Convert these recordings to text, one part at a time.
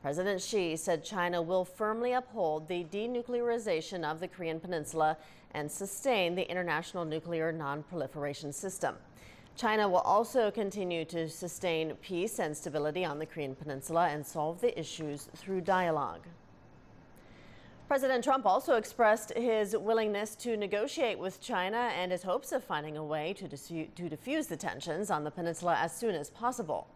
President Xi said China will firmly uphold the denuclearization of the Korean Peninsula and sustain the international nuclear non-proliferation system. China will also continue to sustain peace and stability on the Korean Peninsula and solve the issues through dialogue. President Trump also expressed his willingness to negotiate with China and his hopes of finding a way to defuse the tensions on the peninsula as soon as possible.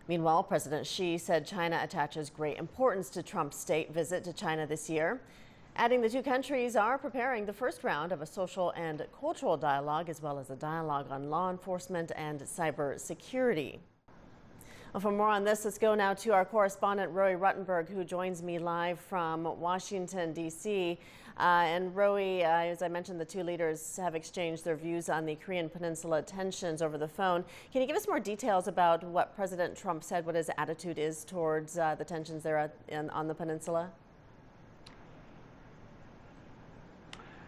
Meanwhile, President Xi said China attaches great importance to Trump's state visit to China this year, adding the two countries are preparing the first round of a social and cultural dialogue, as well as a dialogue on law enforcement and cyber security. Well, for more on this, let's go now to our correspondent, Roy Ruttenberg, who joins me live from Washington, D.C. And Roy, as I mentioned, the two leaders have exchanged their views on the Korean Peninsula tensions over the phone. Can you give us more details about what President Trump said, what his attitude is towards the tensions there on the peninsula?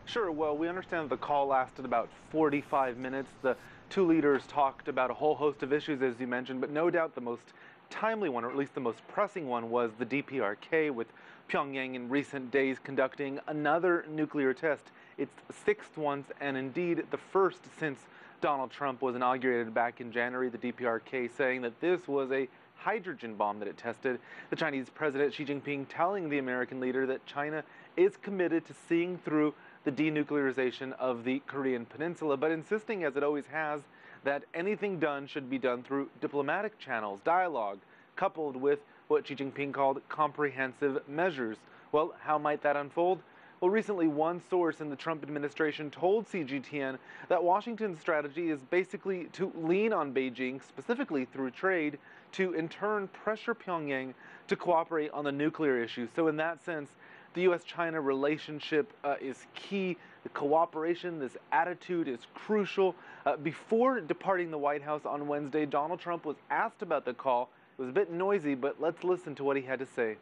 Sure. Well, we understand the call lasted about 45 minutes. The two leaders talked about a whole host of issues, as you mentioned, but no doubt the most timely one, or at least the most pressing one, was the DPRK, with Pyongyang in recent days conducting another nuclear test, its sixth one, and indeed the first since Donald Trump was inaugurated back in January. The DPRK saying that this was a hydrogen bomb that it tested. The Chinese President Xi Jinping telling the American leader that China is committed to seeing through the denuclearization of the Korean Peninsula, but insisting, as it always has, that anything done should be done through diplomatic channels, dialogue, coupled with what Xi Jinping called comprehensive measures. Well, how might that unfold? Well, recently, one source in the Trump administration told CGTN that Washington's strategy is basically to lean on Beijing, specifically through trade, to in turn pressure Pyongyang to cooperate on the nuclear issue. So in that sense, the U.S.-China relationship is key. The cooperation, this attitude is crucial. Before departing the White House on Wednesday, Donald Trump was asked about the call. It was a bit noisy, but let's listen to what he had to say.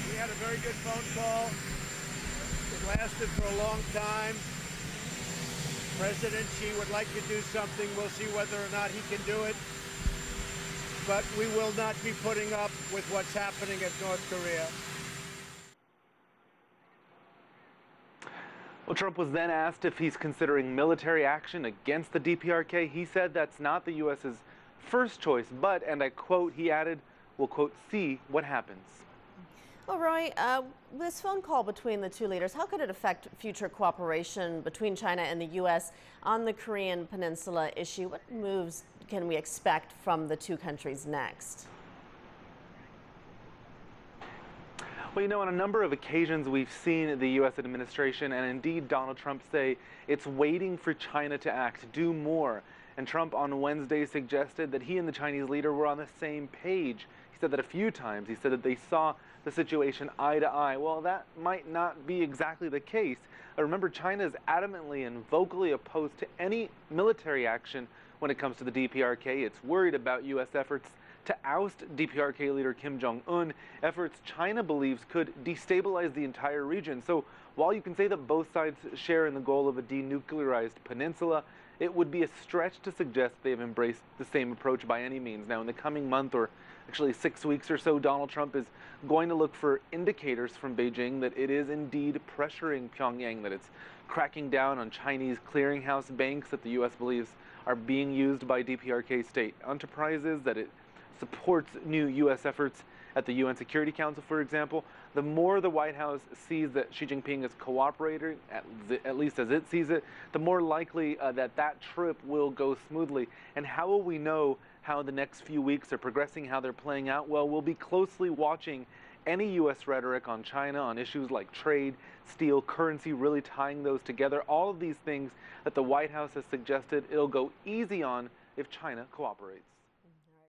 We had a very good phone call. It lasted for a long time. President Xi would like to do something. We'll see whether or not he can do it. But we will not be putting up with what's happening at North Korea. Well, Trump was then asked if he's considering military action against the DPRK. He said that's not the U.S.'s first choice, but, and I quote, he added, we'll, quote, see what happens. Well, Roy, this phone call between the two leaders, how could it affect future cooperation between China and the U.S. on the Korean Peninsula issue? What moves can we expect from the two countries next? Well, you know, on a number of occasions we've seen the U.S. administration and indeed Donald Trump say it's waiting for China to act, do more. And Trump on Wednesday suggested that he and the Chinese leader were on the same page. He said that a few times. He said that they saw the situation eye to eye. Well, that might not be exactly the case. Remember, China is adamantly and vocally opposed to any military action when it comes to the DPRK. It's worried about U.S. efforts to oust DPRK leader Kim Jong-un, efforts China believes could destabilize the entire region. So while you can say that both sides share in the goal of a denuclearized peninsula, it would be a stretch to suggest they've embraced the same approach by any means. Now, in the coming month, or actually 6 weeks or so, Donald Trump is going to look for indicators from Beijing that it is indeed pressuring Pyongyang, that it's cracking down on Chinese clearinghouse banks that the U.S. believes are being used by DPRK state enterprises, that it supports new U.S. efforts at the UN Security Council, for example. The more the White House sees that Xi Jinping is cooperating, at least as it sees it, the more likely that trip will go smoothly. And how will we know how the next few weeks are progressing, how they're playing out? Well, we'll be closely watching any U.S. rhetoric on China, on issues like trade, steel, currency, really tying those together. All of these things that the White House has suggested it'll go easy on if China cooperates.